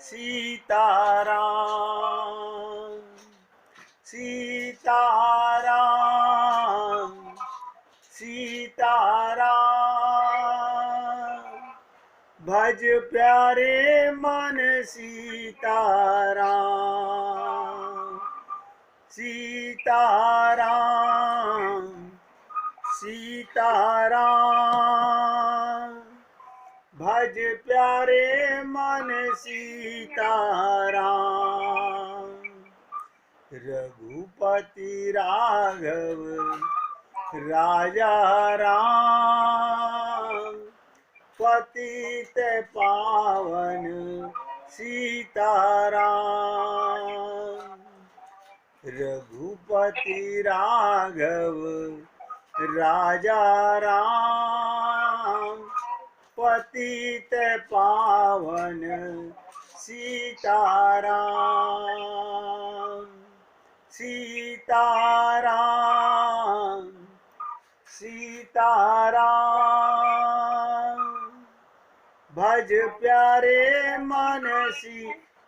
सीताराम सीताराम सीताराम। भज प्यारे मन सीताराम सीताराम सीताराम। भज प्यारे मन सीताराम। रघुपति राघव राजा राम। पतित पावन सीताराम। रघुपति राघव राजा राम। पतित पावन सीताराम सीताराम सीताराम। भज प्यारे मन सीताराम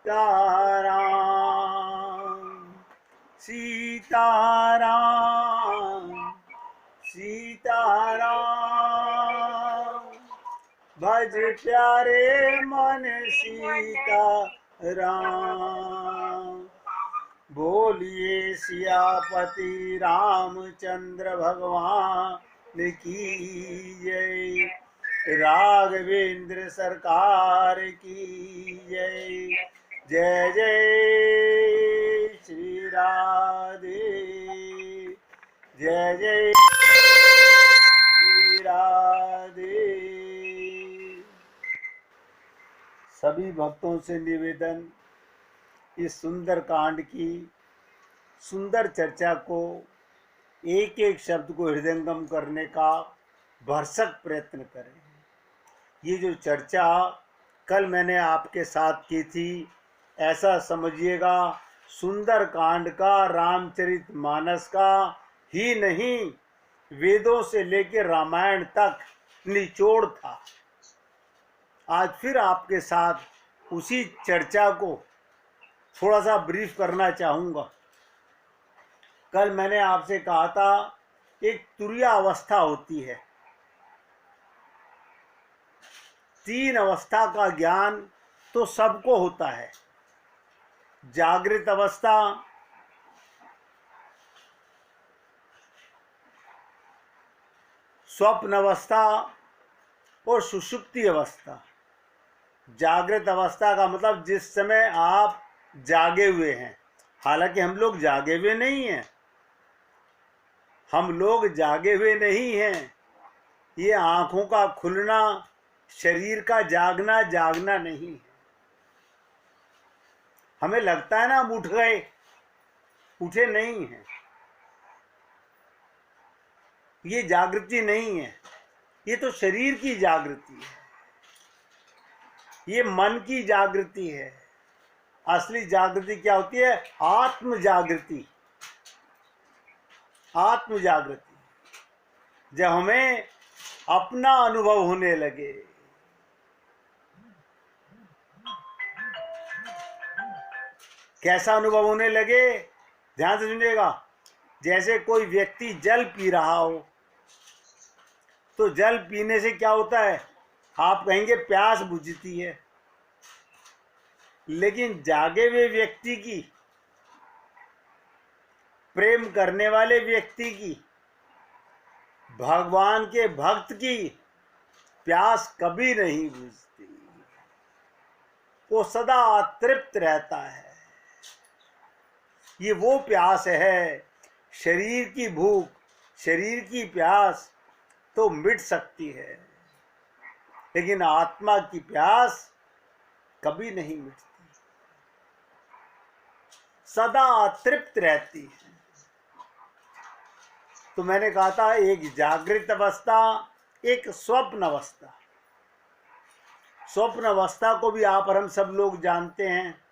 सीताराम सीताराम। भज प्यारे मन सीताराम। बोलिए सियापति रामचंद्र भगवान की जय। राघवेंद्र सरकार की जय। जय जय श्री राधे। जय जय श्री राधे। सभी भक्तों से निवेदन, इस सुंदर कांड की सुंदर चर्चा को एक एक शब्द को हृदयंगम करने का भरसक प्रयत्न करें। ये जो चर्चा कल मैंने आपके साथ की थी, ऐसा समझिएगा सुंदर कांड का, रामचरितमानस का ही नहीं, वेदों से लेकर रामायण तक निचोड़ था। आज फिर आपके साथ उसी चर्चा को थोड़ा सा ब्रीफ करना चाहूँगा। कल मैंने आपसे कहा था एक तुरीय अवस्था होती है। 3 अवस्था का ज्ञान तो सबको होता है। जागृत अवस्था, स्वप्न अवस्था और सुषुप्ति अवस्था। जागृत अवस्था का मतलब जिस समय आप जागे हुए हैं, हालांकि हम लोग जागे हुए नहीं हैं। हम लोग जागे हुए नहीं हैं। ये आँखों का खुलना, शरीर का जागना जागना नहीं है। हमें लगता है ना हम उठ गए, उठे नहीं हैं। ये जागृति नहीं है, ये तो शरीर की जागृति है, ये मन की जागृति है। असली जागृति क्या होती है? आत्म जागृति। आत्म जागृति जब हमें अपना अनुभव होने लगे। कैसा अनुभव होने लगे? ध्यान से सुनिएगा। जैसे कोई व्यक्ति जल पी रहा हो, तो जल पीने से क्या होता है? आप कहेंगे प्यास बुझती है। लेकिन जागे हुए व्यक्ति की, प्रेम करने वाले व्यक्ति की, भगवान के भक्त की प्यास कभी नहीं बुझती। वो सदा तृप्त रहता है। ये वो प्यास है। शरीर की भूख, शरीर की प्यास तो मिट सकती है, लेकिन आत्मा की प्यास कभी नहीं मिटती, सदा तृप्त रहती है। तो मैंने कहा था एक जागृत अवस्था, एक स्वप्न अवस्था। स्वप्न अवस्था को भी आप और हम सब लोग जानते हैं,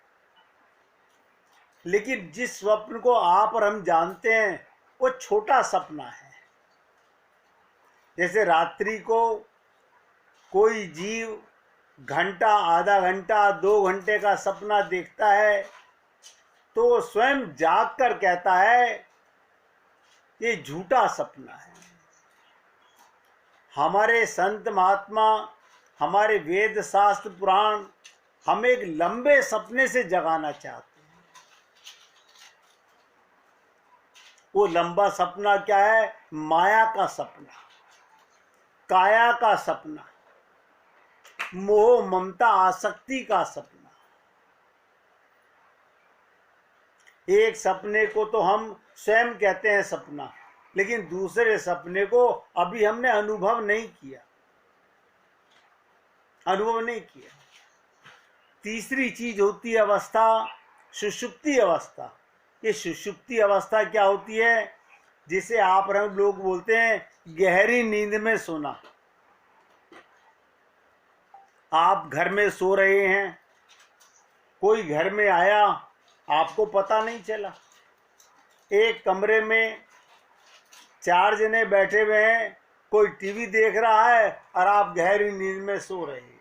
लेकिन जिस स्वप्न को आप और हम जानते हैं वो छोटा सपना है। जैसे रात्रि को कोई जीव घंटा, आधा घंटा, 2 घंटे का सपना देखता है तो वो स्वयं जाग कर कहता है ये झूठा सपना है। हमारे संत महात्मा, हमारे वेद शास्त्र पुराण हमें एक लंबे सपने से जगाना चाहते हैं। वो लंबा सपना क्या है? माया का सपना, काया का सपना, मोह ममता आसक्ति का सपना। एक सपने को तो हम स्वयं कहते हैं सपना, लेकिन दूसरे सपने को अभी हमने अनुभव नहीं किया। तीसरी चीज होती है अवस्था, सुषुप्ति अवस्था। ये सुषुप्ति अवस्था क्या होती है? जिसे आप हम लोग बोलते हैं गहरी नींद में सोना। आप घर में सो रहे हैं, कोई घर में आया, आपको पता नहीं चला। एक कमरे में 4 जने बैठे हुए हैं, कोई टीवी देख रहा है और आप गहरी नींद में सो रहे हैं।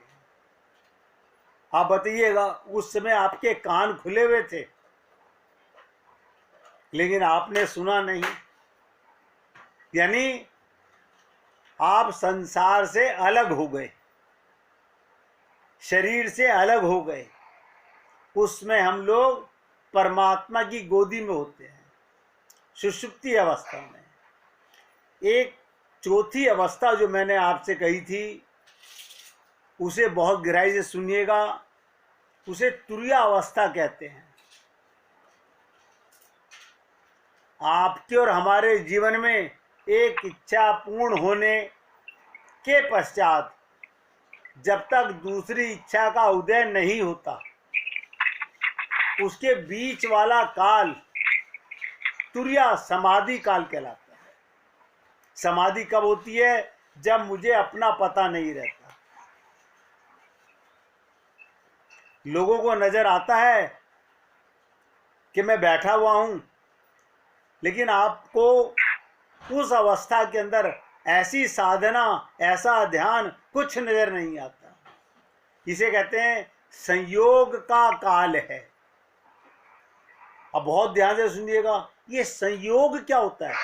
आप बताइएगा, उस समय आपके कान खुले हुए थे लेकिन आपने सुना नहीं। यानी आप संसार से अलग हो गए, शरीर से अलग हो गए। उसमें हम लोग परमात्मा की गोदी में होते हैं, सुषुप्ति अवस्था में। एक चौथी अवस्था जो मैंने आपसे कही थी, उसे बहुत गहराई से सुनिएगा। उसे तुरिया अवस्था कहते हैं। आपके और हमारे जीवन में एक इच्छा पूर्ण होने के पश्चात जब तक दूसरी इच्छा का उदय नहीं होता, उसके बीच वाला काल तुरिया समाधि काल कहलाता है। समाधि कब होती है? जब मुझे अपना पता नहीं रहता। लोगों को नजर आता है कि मैं बैठा हुआ हूं, लेकिन आपको उस अवस्था के अंदर ऐसी साधना, ऐसा ध्यान कुछ नजर नहीं आता। इसे कहते हैं संयोग का काल है। अब बहुत ध्यान से सुनिएगा, ये संयोग क्या होता है?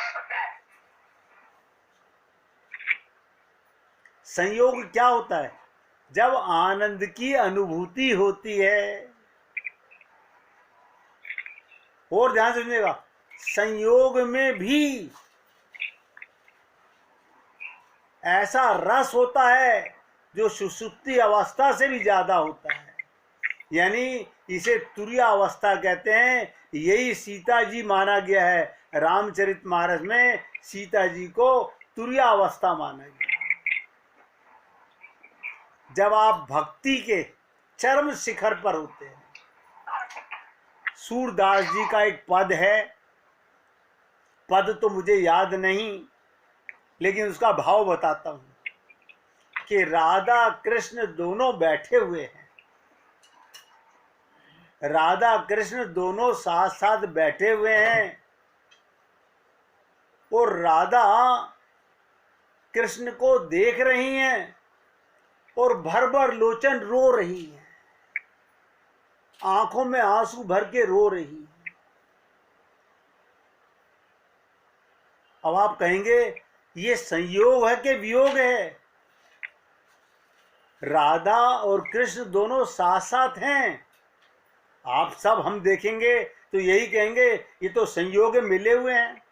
संयोग क्या होता है? जब आनंद की अनुभूति होती है। और ध्यान से सुनिएगा, संयोग में भी ऐसा रस होता है जो सुषुप्ति अवस्था से भी ज्यादा होता है। यानी इसे तुरिया अवस्था कहते हैं। यही सीता जी माना गया है। रामचरितमानस में सीता जी को तुरिया अवस्था माना गया। जब आप भक्ति के चरम शिखर पर होते हैं। सूरदास जी का एक पद है, पद तो मुझे याद नहीं, लेकिन उसका भाव बताता हूं कि राधा कृष्ण दोनों बैठे हुए हैं। राधा कृष्ण दोनों साथ साथ बैठे हुए हैं और राधा कृष्ण को देख रही हैं और भर भर लोचन रो रही हैं, आंखों में आंसू भर के रो रही हैं। अब आप कहेंगे ये संयोग है कि वियोग है? राधा और कृष्ण दोनों साथ साथ हैं। आप सब हम देखेंगे तो यही कहेंगे ये तो संयोग मिले हुए हैं।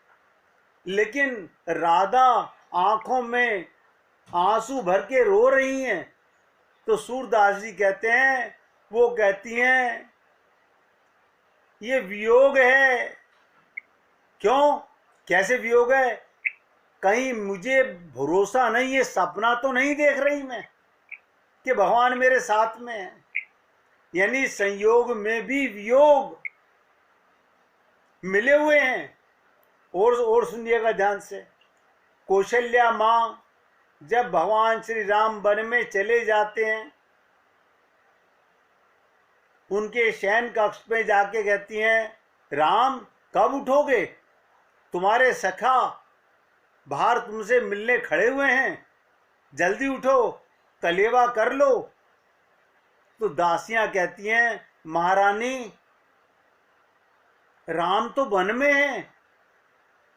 लेकिन राधा आंखों में आंसू भर के रो रही हैं तो सूरदास जी कहते हैं, वो कहती हैं ये वियोग है। क्यों? कैसे वियोग है? कहीं मुझे भरोसा नहीं, ये सपना तो नहीं देख रही मैं कि भगवान मेरे साथ में है। यानी संयोग में भी वियोग मिले हुए हैं। और सुनिएगा ध्यान से, कौशल्या माँ जब भगवान श्री राम वन में चले जाते हैं, उनके शयन कक्ष में जाके कहती हैं, राम कब उठोगे? तुम्हारे सखा बाहर तुमसे मिलने खड़े हुए हैं, जल्दी उठो, कलेवा कर लो। तो दासियां कहती हैं, महारानी राम तो वन में है,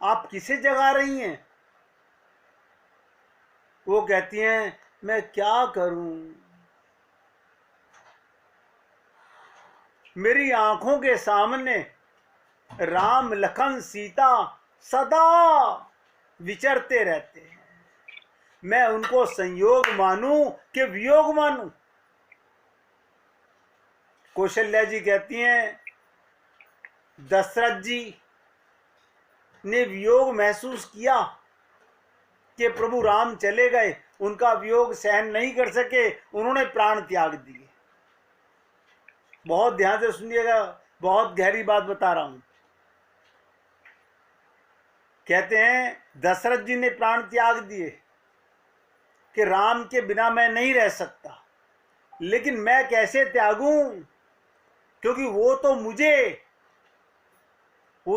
आप किसे जगा रही हैं? वो कहती हैं, मैं क्या करूं, मेरी आंखों के सामने राम लखन सीता सदा विचरते रहते हैं, मैं उनको संयोग मानूं कि वियोग मानूं? कौशल्या जी कहती हैं, दशरथ जी ने वियोग महसूस किया कि प्रभु राम चले गए, उनका वियोग सहन नहीं कर सके, उन्होंने प्राण त्याग दिए। बहुत ध्यान से सुनिएगा, बहुत गहरी बात बता रहा हूं। कहते हैं दशरथ जी ने प्राण त्याग दिए कि राम के बिना मैं नहीं रह सकता, लेकिन मैं कैसे त्यागूं, क्योंकि वो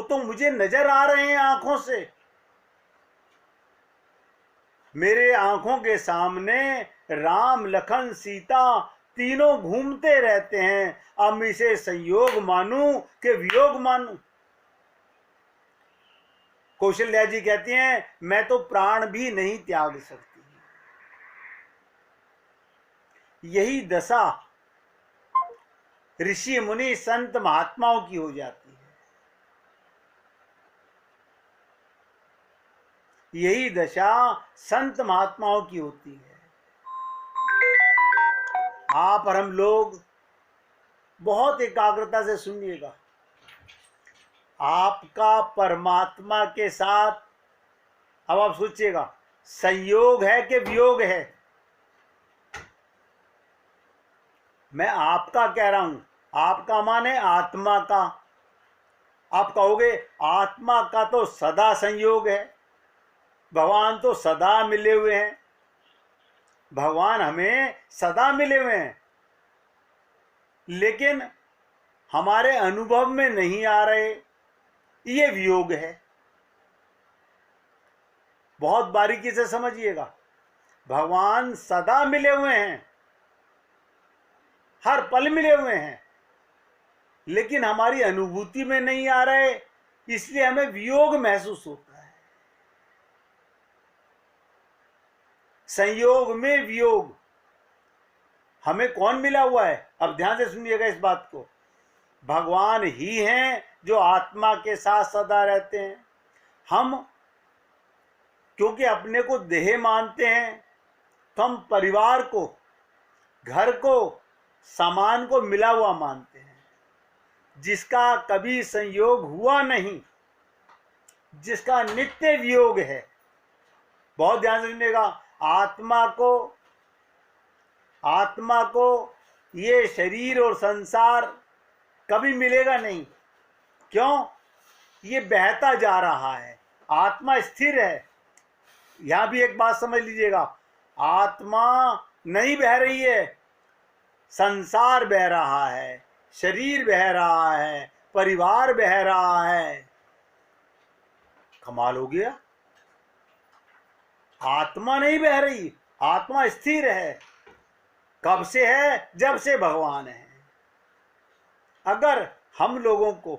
तो मुझे नजर आ रहे हैं आंखों से, मेरे आंखों के सामने राम लखन सीता तीनों घूमते रहते हैं, अब इसे संयोग मानूं कि वियोग मानूं? कौशल्या जी कहती हैं, मैं तो प्राण भी नहीं त्याग सकती। यही दशा ऋषि मुनि संत महात्माओं की हो जाती है, यही दशा संत महात्माओं की होती है। आप और हम लोग बहुत एकाग्रता से सुनिएगा। आपका परमात्मा के साथ, अब आप सोचिएगा, संयोग है कि वियोग है? मैं आपका कह रहा हूं, आपका माने आत्मा का। आप कहोगे आत्मा का तो सदा संयोग है, भगवान तो सदा मिले हुए हैं। भगवान हमें सदा मिले हुए हैं, लेकिन हमारे अनुभव में नहीं आ रहे, ये वियोग है। बहुत बारीकी से समझिएगा, भगवान सदा मिले हुए हैं, हर पल मिले हुए हैं, लेकिन हमारी अनुभूति में नहीं आ रहे, इसलिए हमें वियोग महसूस होता है। संयोग में वियोग, हमें कौन मिला हुआ है? अब ध्यान से सुनिएगा इस बात को। भगवान ही हैं जो आत्मा के साथ सदा रहते हैं। हम क्योंकि अपने को देह मानते हैं, तो हम परिवार को, घर को, सामान को मिला हुआ मानते हैं, जिसका कभी संयोग हुआ नहीं, जिसका नित्य वियोग है। बहुत ध्यान से सुनिएगा, आत्मा को ये शरीर और संसार कभी मिलेगा नहीं। क्यों? ये बहता जा रहा है, आत्मा स्थिर है। यहां भी एक बात समझ लीजिएगा, आत्मा नहीं बह रही है, संसार बह रहा है, शरीर बह रहा है, परिवार बह रहा है। कमाल हो गया, आत्मा नहीं बह रही, आत्मा स्थिर है। कब से है? जब से भगवान है। अगर हम लोगों को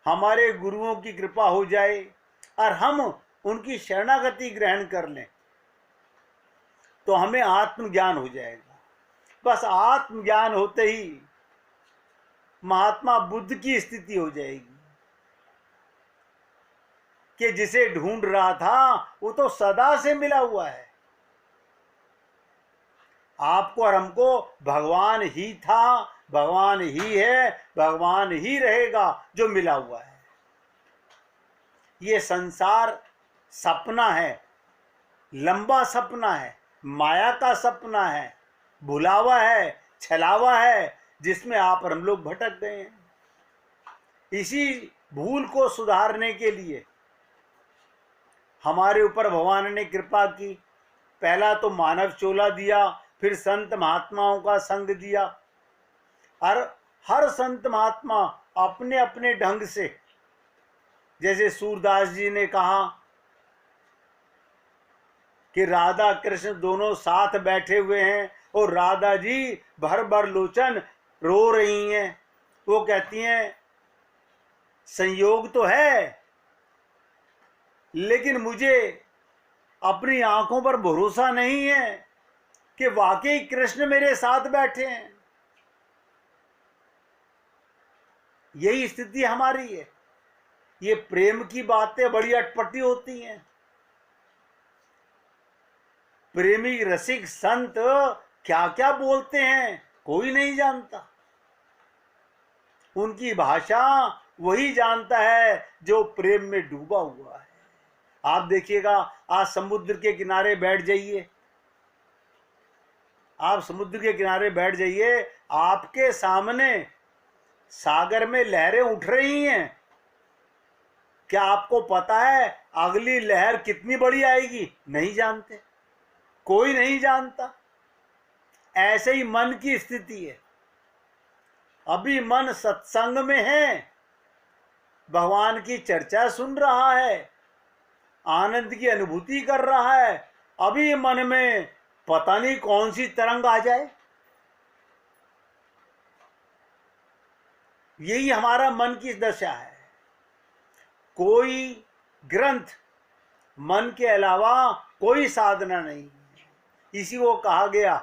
हमारे गुरुओं की कृपा हो जाए और हम उनकी शरणागति ग्रहण कर लें, तो हमें आत्मज्ञान हो जाएगा। बस आत्मज्ञान होते ही महात्मा बुद्ध की स्थिति हो जाएगी कि जिसे ढूंढ रहा था वो तो सदा से मिला हुआ है। आपको और हमको भगवान ही था, भगवान ही है, भगवान ही रहेगा जो मिला हुआ है। ये संसार सपना है, लंबा सपना है, माया का सपना है, भुलावा है, छलावा है, जिसमें आप और हम लोग भटक गए हैं। इसी भूल को सुधारने के लिए हमारे ऊपर भगवान ने कृपा की। पहला तो मानव चोला दिया, फिर संत महात्माओं का संग दिया, और हर संत महात्मा अपने अपने ढंग से, जैसे सूरदास जी ने कहा कि राधा कृष्ण दोनों साथ बैठे हुए हैं और राधा जी भर भर लोचन रो रही हैं। वो कहती हैं संयोग तो है, लेकिन मुझे अपनी आंखों पर भरोसा नहीं है कि वाकई कृष्ण मेरे साथ बैठे हैं। यही स्थिति हमारी है। ये प्रेम की बातें बड़ी अटपटी होती हैं। प्रेमी रसिक संत क्या क्या बोलते हैं कोई नहीं जानता। उनकी भाषा वही जानता है जो प्रेम में डूबा हुआ है। आप देखिएगा, आज समुद्र के किनारे बैठ जाइए, आप समुद्र के किनारे बैठ जाइए, आपके सामने सागर में लहरें उठ रही हैं। क्या आपको पता है अगली लहर कितनी बड़ी आएगी? नहीं जानते, कोई नहीं जानता। ऐसे ही मन की स्थिति है। अभी मन सत्संग में है, भगवान की चर्चा सुन रहा है, आनंद की अनुभूति कर रहा है, अभी मन में पता नहीं कौन सी तरंग आ जाए। यही हमारा मन की दशा है। कोई ग्रंथ, मन के अलावा कोई साधना नहीं। इसी को कहा गया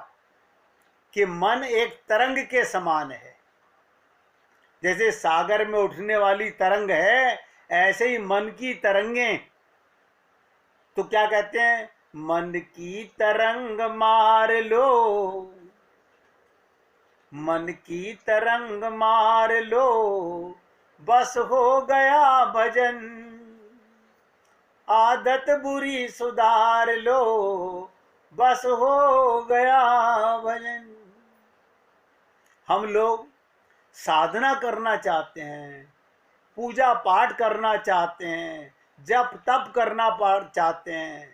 कि मन एक तरंग के समान है। जैसे सागर में उठने वाली तरंग है, ऐसे ही मन की तरंगें। तो क्या कहते हैं? मन की तरंग मार लो, मन की तरंग मार लो, बस हो गया भजन, आदत बुरी सुधार लो, बस हो गया भजन। हम लोग साधना करना चाहते हैं, पूजा पाठ करना चाहते हैं, जप तप करना चाहते हैं।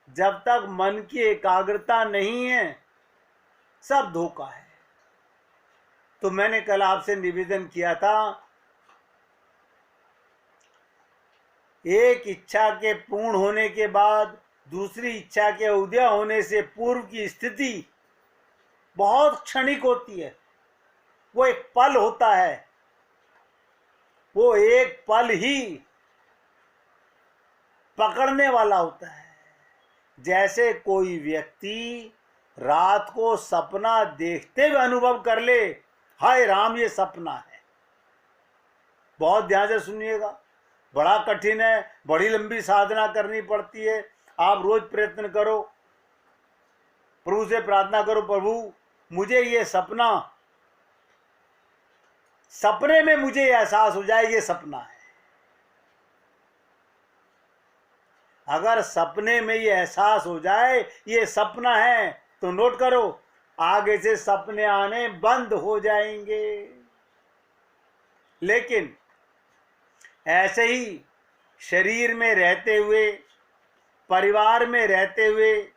जब तक मन की एकाग्रता नहीं है, सब धोखा है। तो मैंने कल आपसे निवेदन किया था, एक इच्छा के पूर्ण होने के बाद दूसरी इच्छा के उदय होने से पूर्व की स्थिति बहुत क्षणिक होती है। वो एक पल होता है, वो एक पल ही पकड़ने वाला होता है। जैसे कोई व्यक्ति रात को सपना देखते हुए अनुभव कर ले, हाय राम ये सपना है। बहुत ध्यान से सुनिएगा, बड़ा कठिन है, बड़ी लंबी साधना करनी पड़ती है। आप रोज प्रयत्न करो, प्रभु से प्रार्थना करो, प्रभु मुझे ये सपने में मुझे एहसास हो जाए ये सपना है। अगर सपने में ये एहसास हो जाए ये सपना है, तो नोट करो, आगे से सपने आने बंद हो जाएंगे। लेकिन ऐसे ही शरीर में रहते हुए, परिवार में रहते हुए,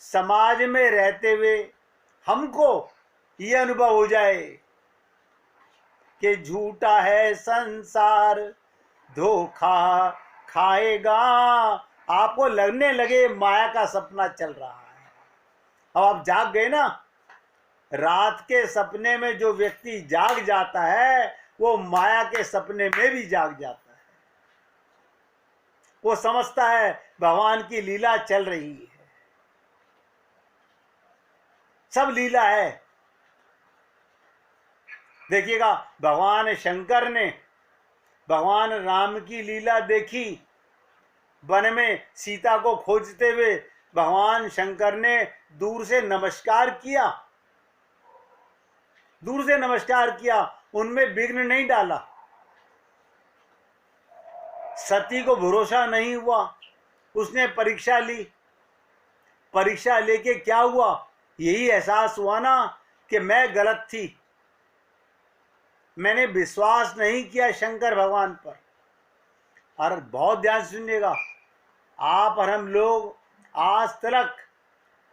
समाज में रहते हुए हमको ये अनुभव हो जाए कि झूठा है संसार, धोखा खाएगा, आपको लगने लगे माया का सपना चल रहा है। अब आप जाग गए ना। रात के सपने में जो व्यक्ति जाग जाता है वो माया के सपने में भी जाग जाता है। वो समझता है भगवान की लीला चल रही है, सब लीला है। देखिएगा, भगवान शंकर ने भगवान राम की लीला देखी। वन में सीता को खोजते हुए भगवान शंकर ने दूर से नमस्कार किया, दूर से नमस्कार किया, उनमें विघ्न नहीं डाला। सती को भरोसा नहीं हुआ, उसने परीक्षा ली। परीक्षा लेके क्या हुआ? यही एहसास हुआ ना कि मैं गलत थी, मैंने विश्वास नहीं किया शंकर भगवान पर। और बहुत ध्यान से सुनिएगा, आप और हम लोग आज तक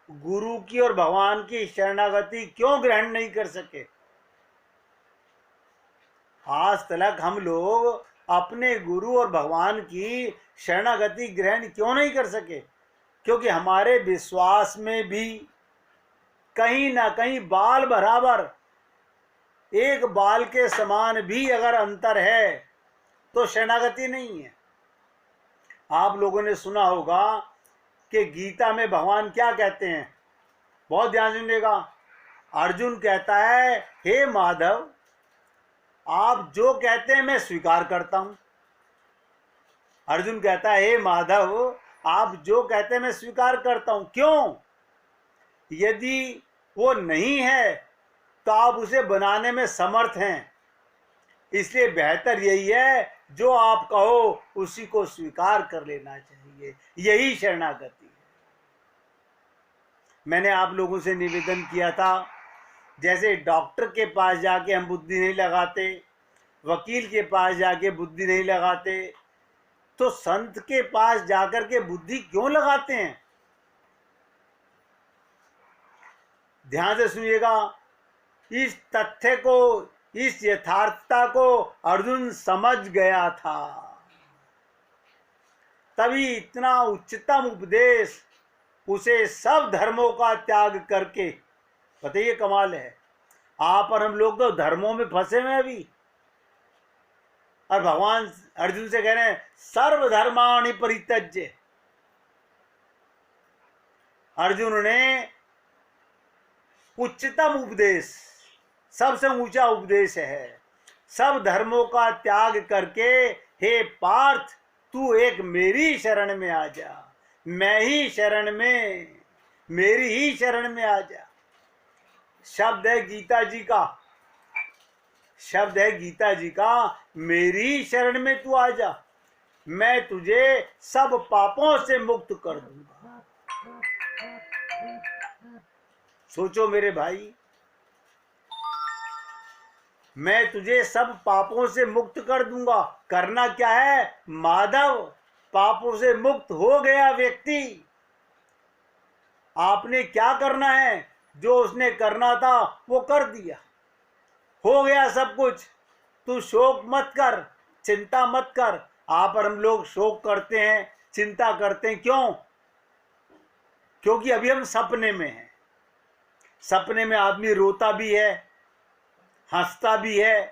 गुरु की और भगवान की शरणागति क्यों ग्रहण नहीं कर सके? आज तक हम लोग अपने गुरु और भगवान की शरणागति ग्रहण क्यों नहीं कर सके? क्योंकि हमारे विश्वास में भी कहीं ना कहीं बाल बराबर, एक बाल के समान भी अगर अंतर है तो शरणागति नहीं है। आप लोगों ने सुना होगा कि गीता में भगवान क्या कहते हैं, बहुत ध्यान सुनिएगा। अर्जुन कहता है, हे माधव, आप जो कहते हैं मैं स्वीकार करता हूं। अर्जुन कहता है, हे माधव, आप जो कहते हैं मैं स्वीकार करता हूं। क्यों? यदि वो नहीं है तो आप उसे बनाने में समर्थ हैं, इसलिए बेहतर यही है जो आप कहो उसी को स्वीकार कर लेना चाहिए। यही शरणागति है। मैंने आप लोगों से निवेदन किया था, जैसे डॉक्टर के पास जाके हम बुद्धि नहीं लगाते, वकील के पास जाके बुद्धि नहीं लगाते, तो संत के पास जाकर के बुद्धि क्यों लगाते हैं? ध्यान से सुनिएगा। इस तथ्य को, इस यथार्थता को अर्जुन समझ गया था, तभी इतना उच्चतम उपदेश उसे सब धर्मों का त्याग करके, बताइए कमाल है। आप और हम लोग तो धर्मों में फंसे हुए अभी, और भगवान अर्जुन से कह रहे हैं सर्वधर्माणि परित्यज्य। अर्जुन ने उच्चतम उपदेश, सबसे ऊंचा उपदेश है, सब धर्मों का त्याग करके हे पार्थ तू एक मेरी शरण में आ जा, मैं ही शरण में, मेरी ही शरण में आ जा। शब्द है गीता जी का, शब्द है गीता जी का, मेरी शरण में तू आ जा, मैं तुझे सब पापों से मुक्त कर दूंगा। सोचो मेरे भाई, मैं तुझे सब पापों से मुक्त कर दूंगा। करना क्या है? माधव, पापों से मुक्त हो गया व्यक्ति, आपने क्या करना है? जो उसने करना था वो कर दिया, हो गया सब कुछ। तू शोक मत कर, चिंता मत कर। आप और हम लोग शोक करते हैं, चिंता करते हैं, क्यों? क्योंकि अभी हम सपने में हैं। सपने में आदमी रोता भी है, हंसता भी है,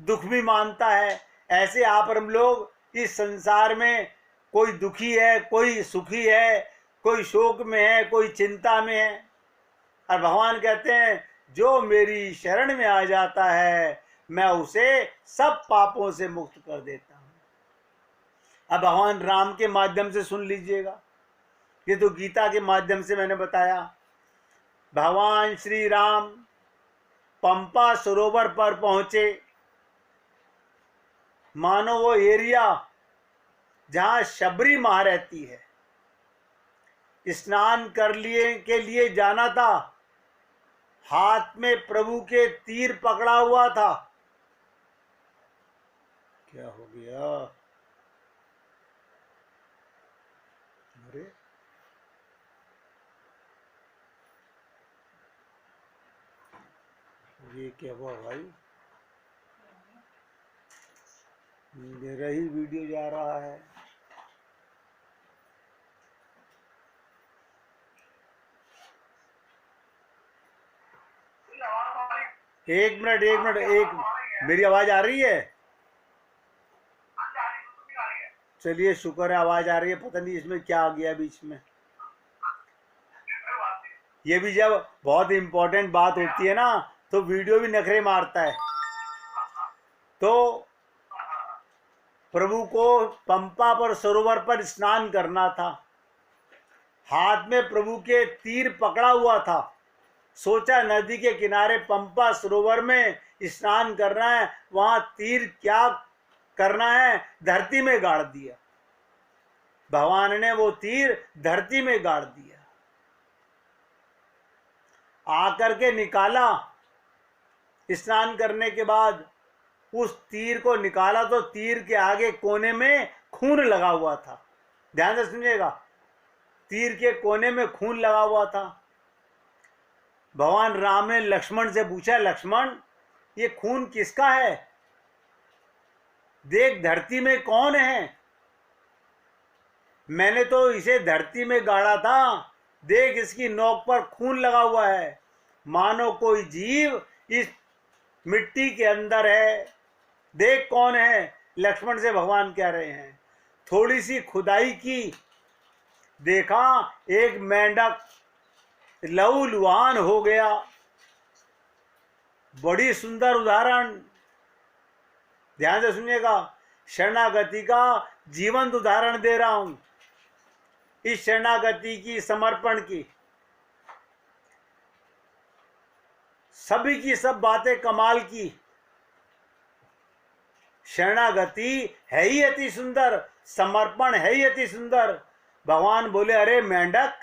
दुख भी मानता है। ऐसे आप और हम लोग इस संसार में, कोई दुखी है, कोई सुखी है, कोई शोक में है, कोई चिंता में है। और भगवान कहते हैं जो मेरी शरण में आ जाता है मैं उसे सब पापों से मुक्त कर देता हूं। अब भगवान राम के माध्यम से सुन लीजिएगा, ये तो गीता के माध्यम से मैंने बताया। भगवान श्री राम पंपा सरोवर पर पहुंचे। मानो वो एरिया जहां शबरी मां रहती है, स्नान कर लिए के लिए जाना था। हाथ में प्रभु के तीर पकड़ा हुआ था। क्या हो गया? अरे ये क्या हुआ भाई? मेरा ही वीडियो जा रहा है। एक मिनट, मेरी आवाज आ रही है? चलिए शुक्र है आवाज आ रही है। पता नहीं इसमें क्या आ गया बीच में। ये भी जब बहुत इंपॉर्टेंट बात होती है ना तो वीडियो भी नखरे मारता है। तो प्रभु को पंपा पर सरोवर पर स्नान करना था। हाथ में प्रभु के तीर पकड़ा हुआ था। सोचा नदी के किनारे पंपा सरोवर में स्नान करना है, वहां तीर क्या करना है, धरती में गाड़ दिया। भगवान ने वो तीर धरती में गाड़ दिया। आकर के निकाला, स्नान करने के बाद उस तीर को निकाला तो तीर के आगे कोने में खून लगा हुआ था। ध्यान से सुनिएगा, तीर के कोने में खून लगा हुआ था। भगवान राम ने लक्ष्मण से पूछा, लक्ष्मण ये खून किसका है? देख धरती में कौन है? मैंने तो इसे धरती में गाड़ा था, देख इसकी नोक पर खून लगा हुआ है, मानो कोई जीव इस मिट्टी के अंदर है। देख कौन है, लक्ष्मण से भगवान कह रहे हैं। थोड़ी सी खुदाई की, देखा एक मेंढक लहूलुहान हो गया। बड़ी सुंदर उदाहरण, ध्यान से सुनिएगा। शरणागति का जीवंत उदाहरण दे रहा हूं, इस शरणागति की, समर्पण की। सभी की सब बातें कमाल की, शरणागति है ही अति सुंदर, समर्पण है ही अति सुंदर। भगवान बोले, अरे मेंढक,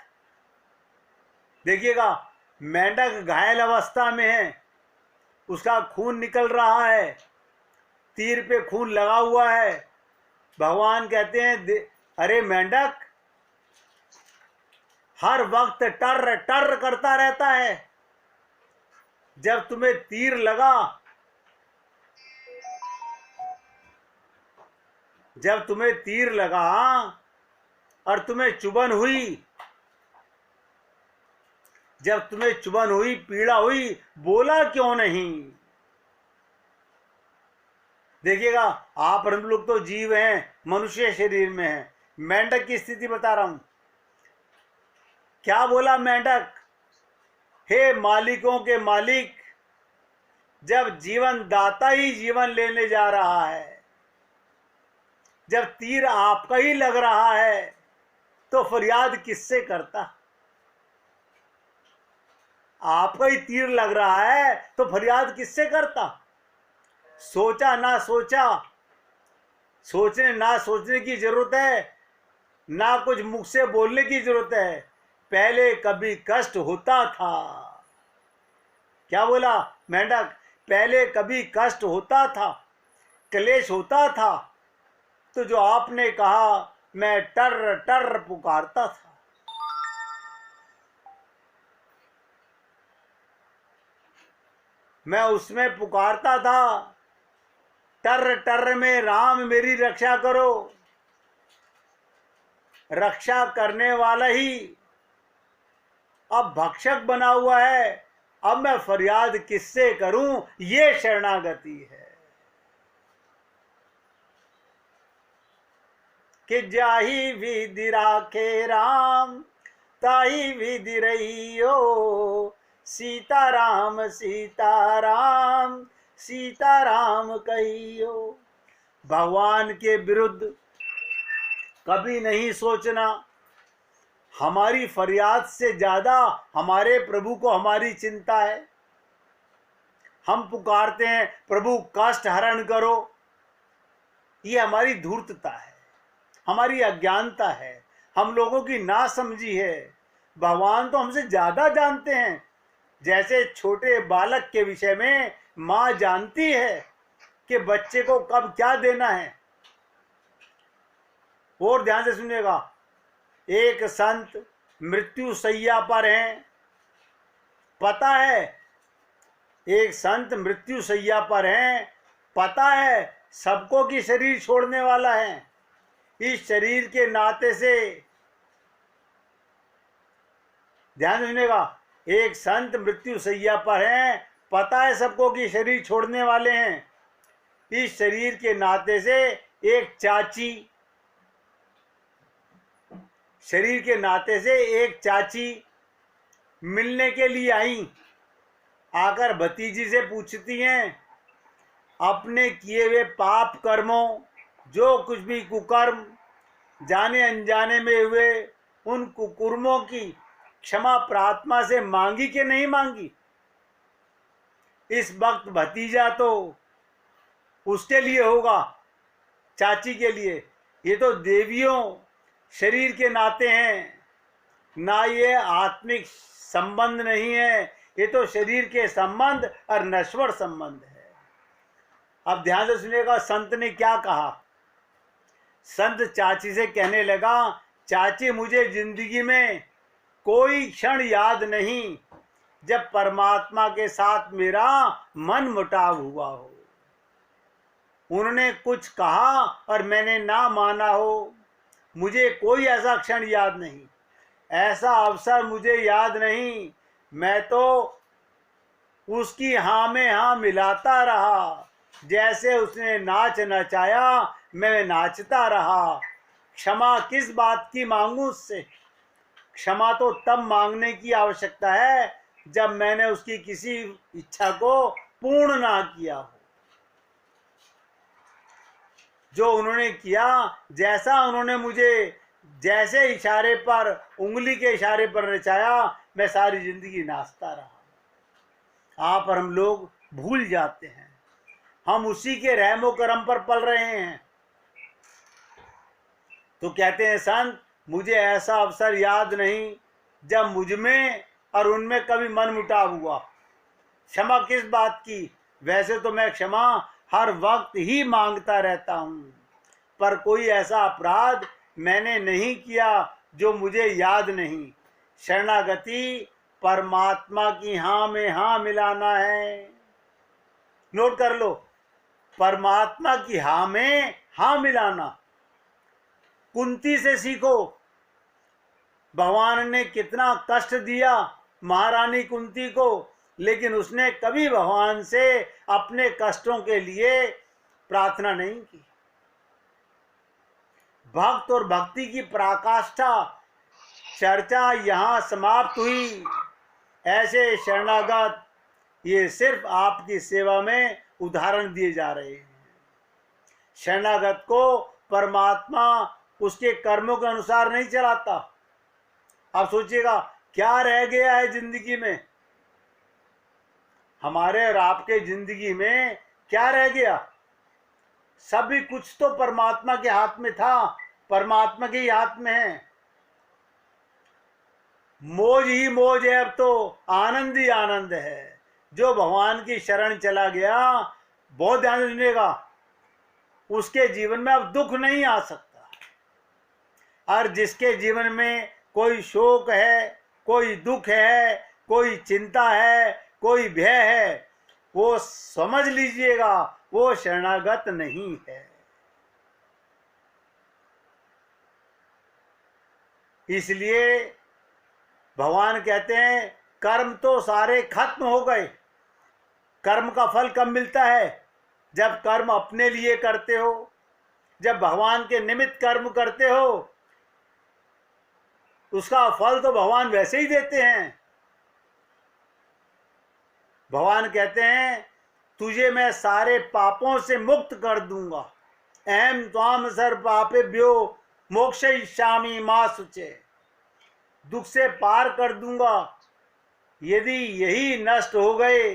देखिएगा, मेंढक घायल अवस्था में है, उसका खून निकल रहा है, तीर पे खून लगा हुआ है। भगवान कहते हैं, अरे मेंढक, हर वक्त टर टर करता रहता है। जब तुम्हें तीर लगा, जब तुम्हें तीर लगा और तुम्हें चुभन हुई, जब तुम्हें चुभन हुई, पीड़ा हुई, बोला क्यों नहीं? देखिएगा, आप हम लोग तो जीव हैं, मनुष्य शरीर में हैं। मेंढक की स्थिति बता रहा हूं। क्या बोला मेंढक? हे मालिकों के मालिक, जब जीवन दाता ही जीवन लेने जा रहा है, जब तीर आपका ही लग रहा है, तो फरियाद किससे करता? आपका ही तीर लग रहा है तो फरियाद किससे करता? सोचा ना सोचा, सोचने ना सोचने की जरूरत है, ना कुछ मुख से बोलने की जरूरत है। पहले कभी कष्ट होता था। क्या बोला मेंढक? पहले कभी कष्ट होता था, क्लेश होता था, तो जो आपने कहा मैं टर टर पुकारता था। मैं उसमें पुकारता था, टर टर में, राम मेरी रक्षा करो। रक्षा करने वाला ही अब भक्षक बना हुआ है। अब मैं फरियाद किससे करूं? ये शरणागति है कि जाही विधि राखे राम, ताही विधि रहियो। सीताराम सीताराम, सीताराम कहियो। भगवान के विरुद्ध कभी नहीं सोचना। हमारी फरियाद से ज्यादा हमारे प्रभु को हमारी चिंता है। हम पुकारते हैं, प्रभु कष्ट हरण करो। ये हमारी धूर्तता है, हमारी अज्ञानता है, हम लोगों की नासमझी है। भगवान तो हमसे ज्यादा जानते हैं। जैसे छोटे बालक के विषय में माँ जानती है कि बच्चे को कब क्या देना है। और ध्यान से सुनिएगा, एक संत मृत्यु शैया पर हैं, पता है, एक संत मृत्यु शैया पर हैं, पता है सबको की शरीर छोड़ने वाला है। इस शरीर के नाते से, ध्यान सुनिएगा, एक संत मृत्यु शैया पर हैं, पता है सबको कि शरीर छोड़ने वाले हैं। इस शरीर के नाते से एक चाची, शरीर के नाते से एक चाची मिलने के लिए आई। आकर भतीजी से पूछती हैं, अपने किए हुए पाप कर्मों, जो कुछ भी कुकर्म जाने अनजाने में हुए, उन कुकर्मों की क्षमा प्रार्थना से मांगी कि नहीं मांगी? इस वक्त भतीजा तो उसके लिए होगा, चाची के लिए। ये तो देवियों शरीर के नाते हैं ना, ये आत्मिक संबंध नहीं है, ये तो शरीर के संबंध और नश्वर संबंध है। अब ध्यान से सुनिएगा, संत ने क्या कहा। संत चाची से कहने लगा, चाची मुझे जिंदगी में कोई क्षण याद नहीं जब परमात्मा के साथ मेरा मन मुटाव हुआ हो। उन्होंने कुछ कहा और मैंने ना माना हो, मुझे कोई ऐसा क्षण याद नहीं। ऐसा अवसर मुझे याद नहीं। मैं तो उसकी हाँ में हाँ मिलाता रहा। जैसे उसने नाच नचाया मैं नाचता रहा। क्षमा किस बात की मांगू उससे? क्षमा तो तब मांगने की आवश्यकता है जब मैंने उसकी किसी इच्छा को पूर्ण ना किया हो। जो उन्होंने किया, जैसा उन्होंने मुझे जैसे इशारे पर, उंगली के इशारे पर नचाया, मैं सारी जिंदगी नाचता रहा। यहाँ पर हम लोग भूल जाते हैं, हम उसी के रहमो करम पर पल रहे हैं। तो कहते हैं संत, मुझे ऐसा अवसर याद नहीं जब मुझ में और उनमें कभी मनमुटाव हुआ। क्षमा किस बात की? वैसे तो मैं क्षमा हर वक्त ही मांगता रहता हूँ, पर कोई ऐसा अपराध मैंने नहीं किया जो मुझे याद नहीं। शरणागति परमात्मा की हाँ में हाँ मिलाना है। नोट कर लो, परमात्मा की हाँ में हाँ मिलाना। कुंती से सीखो। भगवान ने कितना कष्ट दिया महारानी कुंती को, लेकिन उसने कभी भगवान से अपने कष्टों के लिए प्रार्थना नहीं की। भक्त और भक्ति की पराकाष्ठा चर्चा यहाँ समाप्त हुई। ऐसे शरणागत, ये सिर्फ आपकी सेवा में उदाहरण दिए जा रहे हैं। शरणागत को परमात्मा उसके कर्मों के अनुसार नहीं चलाता। आप सोचिएगा क्या रह गया है जिंदगी में? हमारे और आपके जिंदगी में क्या रह गया? सभी कुछ तो परमात्मा के हाथ में था, परमात्मा के ही हाथ में है। मौज ही मौज है, अब तो आनंद ही आनंद है। जो भगवान की शरण चला गया, बहुत ध्यान से सुनिएगा, उसके जीवन में अब दुख नहीं आ सकता। और जिसके जीवन में कोई शोक है, कोई दुख है, कोई चिंता है, कोई भय है, वो समझ लीजिएगा वो शरणागत नहीं है। इसलिए भगवान कहते हैं कर्म तो सारे खत्म हो गए। कर्म का फल कब मिलता है? जब कर्म अपने लिए करते हो, जब भगवान के निमित्त कर्म करते हो, उसका फल तो भगवान वैसे ही देते हैं। भगवान कहते हैं तुझे मैं सारे पापों से मुक्त कर दूंगा। अहम त्वाम सर्व पापेभ्यो मोक्षयिष्यामि मा शुचे। दुख से पार कर दूंगा। यदि यही नष्ट हो गए,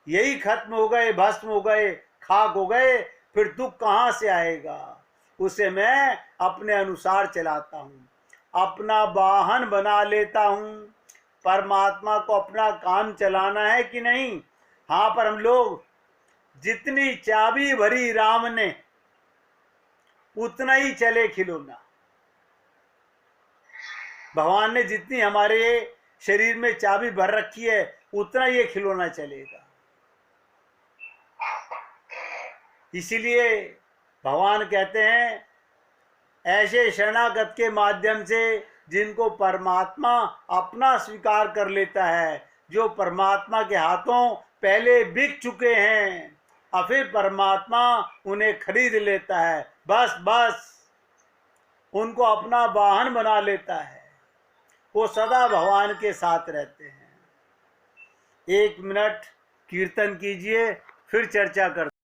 यही खत्म हो गए, भस्म हो गए, खाक हो गए, फिर दुख कहाँ से आएगा? उसे मैं अपने अनुसार चलाता हूँ, अपना वाहन बना लेता हूँ। परमात्मा को अपना काम चलाना है कि नहीं? हाँ, पर हम लोग जितनी चाबी भरी राम ने उतना ही चले खिलौना। भगवान ने जितनी हमारे शरीर में चाबी भर रखी है उतना ये खिलौना चलेगा। इसीलिए भगवान कहते हैं ऐसे शरणागत के माध्यम से जिनको परमात्मा अपना स्वीकार कर लेता है, जो परमात्मा के हाथों पहले बिक चुके हैं और फिर परमात्मा उन्हें खरीद लेता है, बस बस उनको अपना वाहन बना लेता है। वो सदा भगवान के साथ रहते हैं। 1 मिनट कीर्तन कीजिए, फिर चर्चा करते हैं।